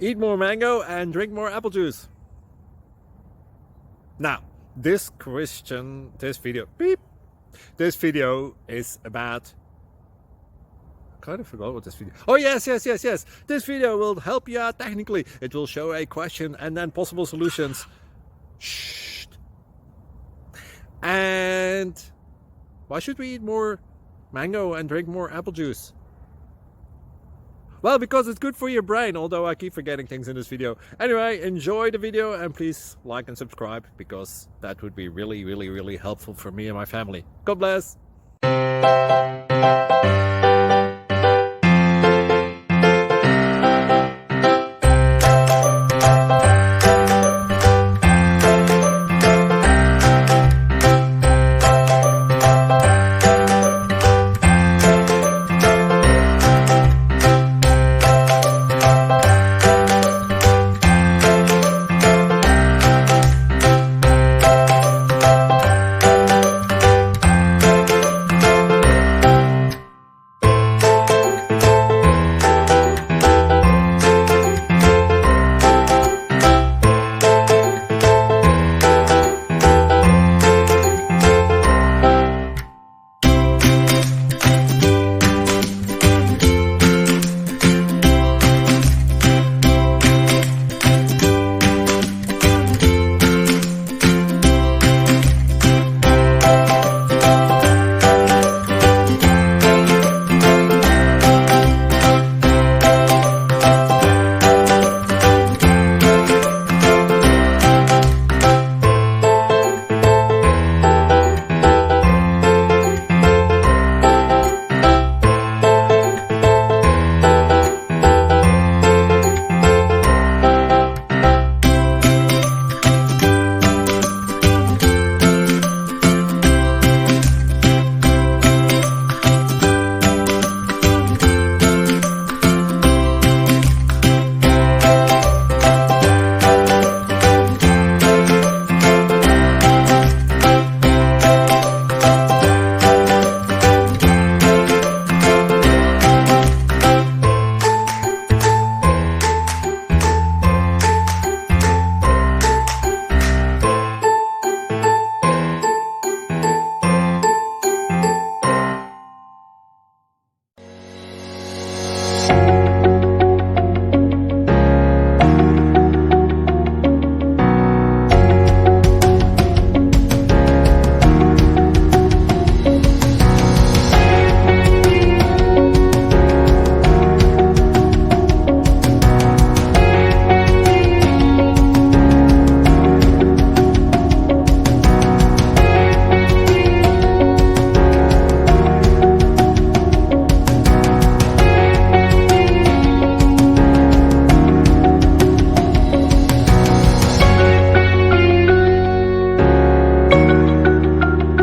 Eat more mango and drink more apple juice. Now, this video is about, I kind of forgot what this video. Oh, yes. This video will help you out technically. It will show a question and then possible solutions. Shh. And why should we eat more mango and drink more apple juice? Well, because it's good for your brain, although I keep forgetting things in this video. Anyway, enjoy the video and please like and subscribe, because that would be really helpful for me and my family. God bless.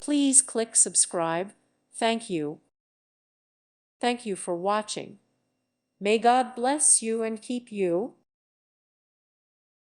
Please click subscribe. Thank you. Thank you for watching. May God bless you and keep you.